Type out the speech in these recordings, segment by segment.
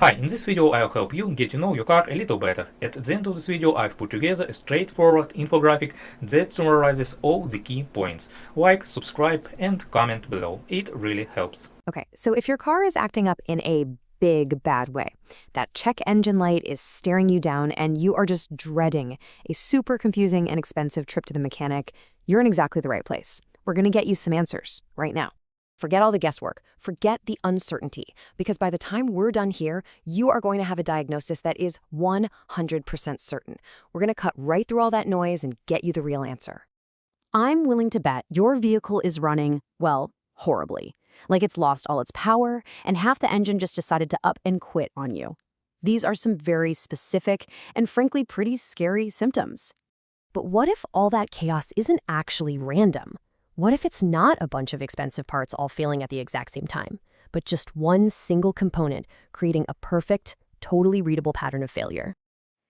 Hi, in this video I'll help you get to know your car a little better. At the end of this video I've put together a straightforward infographic that summarizes all the key points. Like, subscribe and comment below. It really helps. Okay, so if your car is acting up in a big bad way, that check engine light is staring you down and you are just dreading a super confusing and expensive trip to the mechanic, you're in exactly the right place. We're going to get you some answers right now. Forget all the guesswork. Forget the uncertainty, because by the time we're done here, you are going to have a diagnosis that is 100% certain. We're going to cut right through all that noise and get you the real answer. I'm willing to bet your vehicle is running, well, horribly. Like it's lost all its power, and half the engine just decided to up and quit on you. These are some very specific and frankly pretty scary symptoms. But what if all that chaos isn't actually random? What if it's not a bunch of expensive parts all failing at the exact same time, but just one single component creating a perfect, totally readable pattern of failure?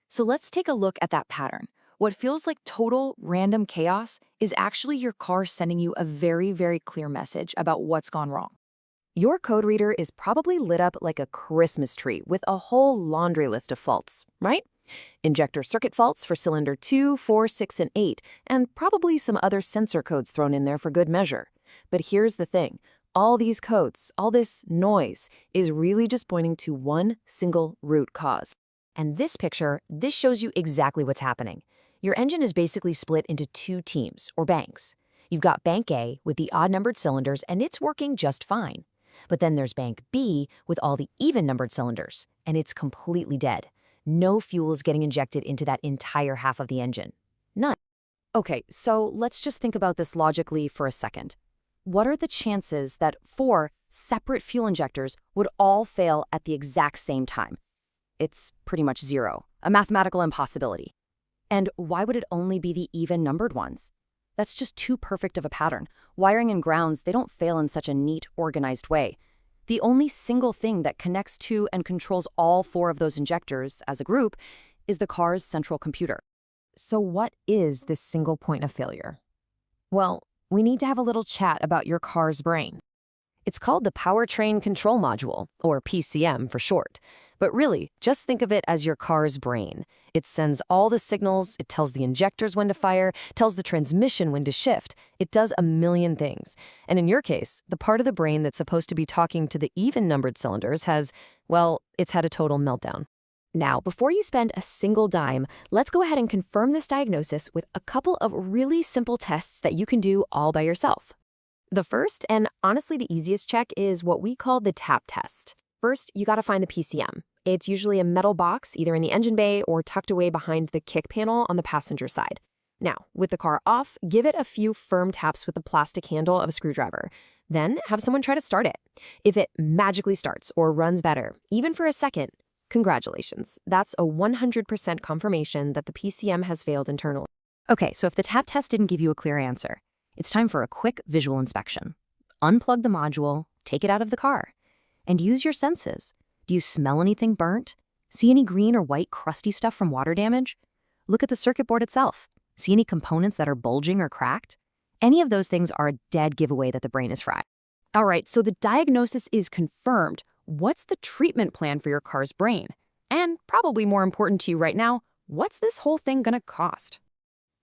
So let's take a look at that pattern. What feels like total random chaos is actually your car sending you a very, very clear message about what's gone wrong. Your code reader is probably lit up like a Christmas tree with a whole laundry list of faults, right? Injector circuit faults for cylinder 2, 4, 6, and 8, and probably some other sensor codes thrown in there for good measure. But here's the thing. All these codes, all this noise, is really just pointing to one single root cause. And this picture, this shows you exactly what's happening. Your engine is basically split into two teams, or banks. You've got Bank A with the odd-numbered cylinders, and it's working just fine. But then there's Bank B with all the even-numbered cylinders, and it's completely dead. No fuel is getting injected into that entire half of the engine. None. Okay, so let's just think about this logically for a second. What are the chances that 4 separate fuel injectors would all fail at the exact same time? It's pretty much zero, a mathematical impossibility. And why would it only be the even-numbered ones? That's just too perfect of a pattern. Wiring and grounds, they don't fail in such a neat, organized way. The only single thing that connects to and controls all 4 of those injectors as a group is the car's central computer. So what is this single point of failure? Well, we need to have a little chat about your car's brain. It's called the Powertrain Control Module, or PCM for short. But really, just think of it as your car's brain. It sends all the signals, it tells the injectors when to fire, tells the transmission when to shift. It does a million things. And in your case, the part of the brain that's supposed to be talking to the even-numbered cylinders has, well, it's had a total meltdown. Now, before you spend a single dime, let's go ahead and confirm this diagnosis with a couple of really simple tests that you can do all by yourself. The first, and honestly the easiest check, is what we call the tap test. First, you gotta find the PCM. It's usually a metal box, either in the engine bay or tucked away behind the kick panel on the passenger side. Now, with the car off, give it a few firm taps with the plastic handle of a screwdriver. Then have someone try to start it. If it magically starts or runs better, even for a second, congratulations. That's a 100% confirmation that the PCM has failed internally. Okay, so if the tap test didn't give you a clear answer, it's time for a quick visual inspection. Unplug the module, take it out of the car, and use your senses. Do you smell anything burnt? See any green or white crusty stuff from water damage? Look at the circuit board itself. See any components that are bulging or cracked? Any of those things are a dead giveaway that the brain is fried. All right, so the diagnosis is confirmed. What's the treatment plan for your car's brain? And probably more important to you right now, what's this whole thing gonna cost?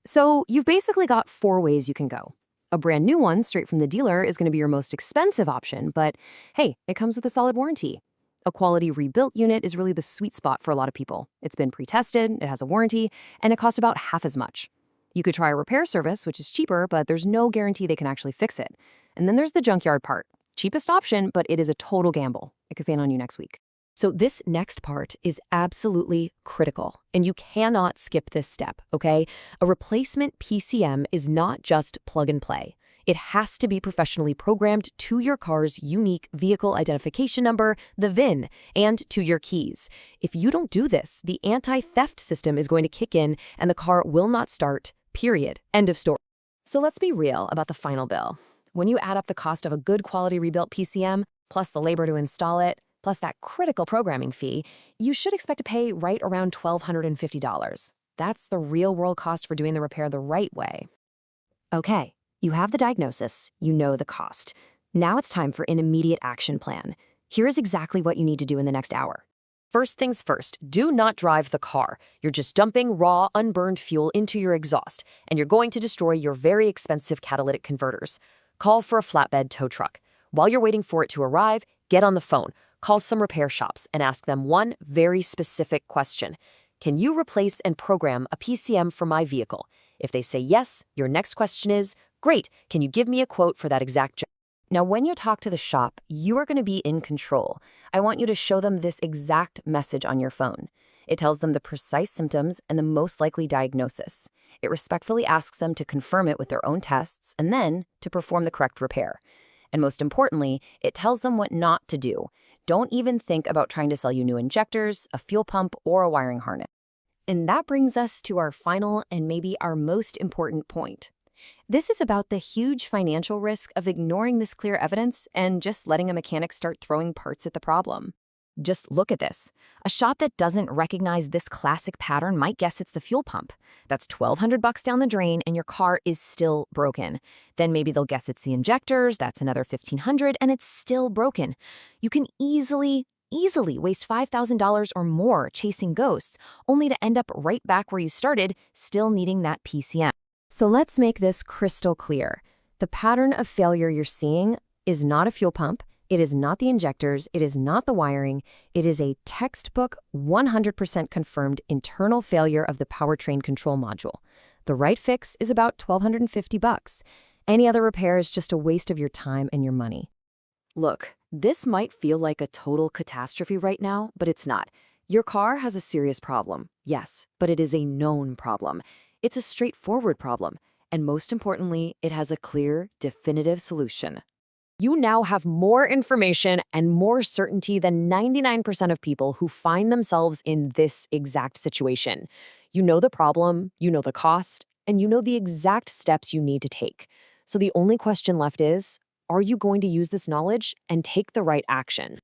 So you've basically got 4 ways you can go. A brand new one straight from the dealer is going to be your most expensive option, but hey, it comes with a solid warranty. A quality rebuilt unit is really the sweet spot for a lot of people. It's been pre-tested, it has a warranty, and it costs about half as much. You could try a repair service, which is cheaper, but there's no guarantee they can actually fix it. And then there's the junkyard part. Cheapest option, but it is a total gamble. It could fail on you next week. So this next part is absolutely critical, and you cannot skip this step, okay? A replacement PCM is not just plug and play. It has to be professionally programmed to your car's unique vehicle identification number, the VIN, and to your keys. If you don't do this, the anti-theft system is going to kick in and the car will not start, period. End of story. So let's be real about the final bill. When you add up the cost of a good quality rebuilt PCM, plus the labor to install it, plus that critical programming fee, you should expect to pay right around $1,250. That's the real-world cost for doing the repair the right way. Okay, you have the diagnosis, you know the cost. Now it's time for an immediate action plan. Here is exactly what you need to do in the next hour. First things first, do not drive the car. You're just dumping raw, unburned fuel into your exhaust, and you're going to destroy your very expensive catalytic converters. Call for a flatbed tow truck. While you're waiting for it to arrive, get on the phone, call some repair shops, and ask them one very specific question. Can you replace and program a PCM for my vehicle? If they say yes, your next question is, great, can you give me a quote for that exact job? Now, when you talk to the shop, you are going to be in control. I want you to show them this exact message on your phone. It tells them the precise symptoms and the most likely diagnosis. It respectfully asks them to confirm it with their own tests and then to perform the correct repair. And most importantly, it tells them what not to do. Don't even think about trying to sell you new injectors, a fuel pump, or a wiring harness. And that brings us to our final and maybe our most important point. This is about the huge financial risk of ignoring this clear evidence and just letting a mechanic start throwing parts at the problem. Just look at this. A shop that doesn't recognize this classic pattern might guess it's the fuel pump. That's $1,200 down the drain and your car is still broken. Then maybe they'll guess it's the injectors, that's another $1,500 and it's still broken. You can easily waste $5,000 or more chasing ghosts, only to end up right back where you started, still needing that PCM. So let's make this crystal clear. The pattern of failure you're seeing is not a fuel pump, it is not the injectors, it is not the wiring, it is a textbook 100% confirmed internal failure of the powertrain control module. The right fix is about $1,250. Any other repair is just a waste of your time and your money. Look, this might feel like a total catastrophe right now, but it's not. Your car has a serious problem, yes, but it is a known problem. It's a straightforward problem, and most importantly, it has a clear, definitive solution. You now have more information and more certainty than 99% of people who find themselves in this exact situation. You know the problem, you know the cost, and you know the exact steps you need to take. So the only question left is, are you going to use this knowledge and take the right action?